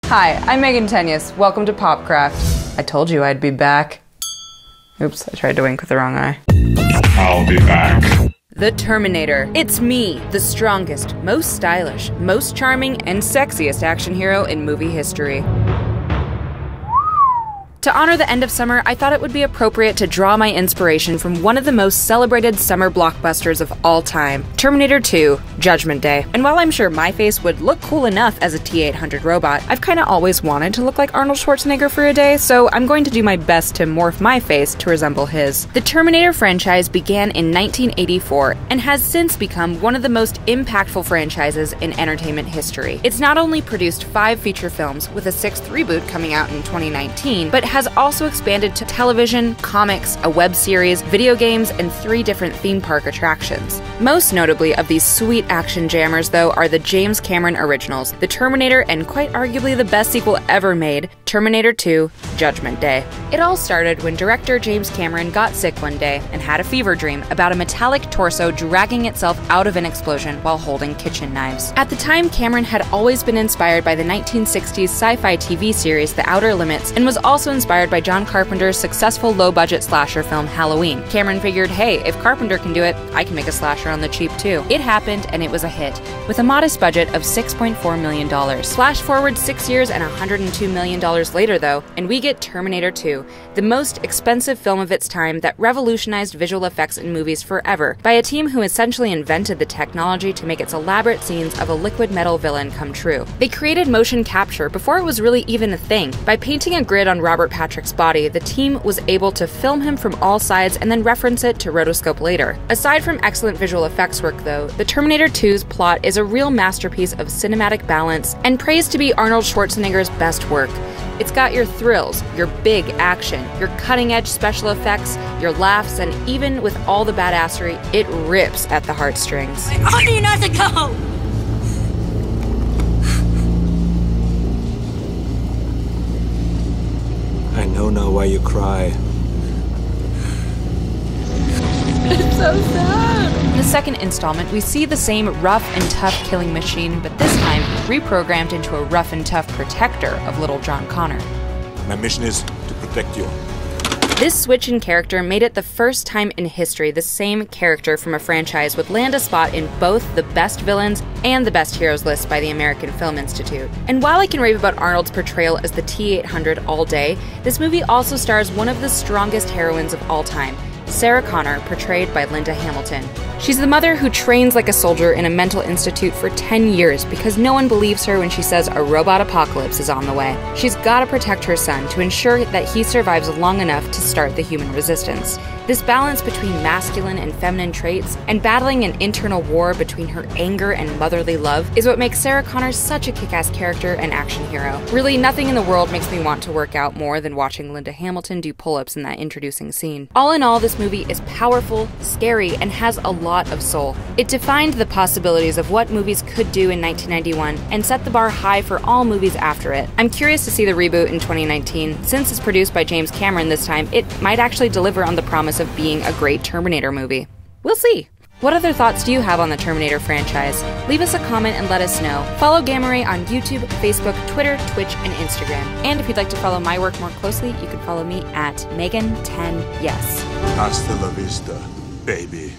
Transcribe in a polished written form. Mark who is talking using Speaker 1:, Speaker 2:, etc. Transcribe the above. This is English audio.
Speaker 1: Hi, I'm Toenyes. Welcome to Popcraft. I told you I'd be back. Oops, I tried to wink with the wrong eye.
Speaker 2: I'll be back.
Speaker 3: The Terminator. It's me, the strongest, most stylish, most charming, and sexiest action hero in movie history. To honor the end of summer, I thought it would be appropriate to draw my inspiration from one of the most celebrated summer blockbusters of all time, Terminator 2: Judgment Day. And while I'm sure my face would look cool enough as a T-800 robot, I've kinda always wanted to look like Arnold Schwarzenegger for a day, so I'm going to do my best to morph my face to resemble his. The Terminator franchise began in 1984 and has since become one of the most impactful franchises in entertainment history. It's not only produced 5 feature films, with a 6th reboot coming out in 2019, but has also expanded to television, comics, a web series, video games, and 3 different theme park attractions. Most notably of these sweet action jammers, though, are the James Cameron originals, The Terminator, and quite arguably the best sequel ever made, Terminator 2: Judgment Day. It all started when director James Cameron got sick one day and had a fever dream about a metallic torso dragging itself out of an explosion while holding kitchen knives. At the time, Cameron had always been inspired by the 1960s sci-fi TV series The Outer Limits and was also inspired by John Carpenter's successful low-budget slasher film Halloween. Cameron figured, hey, if Carpenter can do it, I can make a slasher on the cheap too. It happened, and it was a hit, with a modest budget of $6.4 million. Flash forward 6 years and $102 million later, though, and we get Terminator 2, the most expensive film of its time that revolutionized visual effects in movies forever, by a team who essentially invented the technology to make its elaborate scenes of a liquid metal villain come true. They created motion capture before it was really even a thing. By painting a grid on Robert Patrick's body, the team was able to film him from all sides and then reference it to rotoscope later. Aside from excellent visual effects work, though, the Terminator 2's plot is a real masterpiece of cinematic balance and praised to be Arnold Schwarzenegger's best work. It's got your thrills, your big action, your cutting-edge special effects, your laughs, and even with all the badassery, it rips at the heartstrings.
Speaker 4: I order you not to go!
Speaker 5: I know now why you cry.
Speaker 1: It's so sad!
Speaker 3: In the second installment, we see the same rough and tough killing machine, but this time reprogrammed into a rough and tough protector of little John Connor.
Speaker 5: My mission is to protect you.
Speaker 3: This switch in character made it the first time in history the same character from a franchise would land a spot in both the best villains and the best heroes list by the American Film Institute. And while I can rave about Arnold's portrayal as the T-800 all day, this movie also stars one of the strongest heroines of all time, Sarah Connor, portrayed by Linda Hamilton. She's the mother who trains like a soldier in a mental institute for 10 years because no one believes her when she says a robot apocalypse is on the way. She's gotta protect her son to ensure that he survives long enough to start the human resistance. This balance between masculine and feminine traits and battling an internal war between her anger and motherly love is what makes Sarah Connor such a kick-ass character and action hero. Really, nothing in the world makes me want to work out more than watching Linda Hamilton do pull-ups in that introducing scene. All in all, this movie is powerful, scary, and has a lot of soul. It defined the possibilities of what movies could do in 1991 and set the bar high for all movies after it. I'm curious to see the reboot in 2019. Since it's produced by James Cameron this time, it might actually deliver on the promise of being a great Terminator movie. We'll see. What other thoughts do you have on the Terminator franchise? Leave us a comment and let us know. Follow Gamma Ray on YouTube, Facebook, Twitter, Twitch, and Instagram. And if you'd like to follow my work more closely, you can follow me at Megan10Yes.
Speaker 5: Hasta la vista, baby.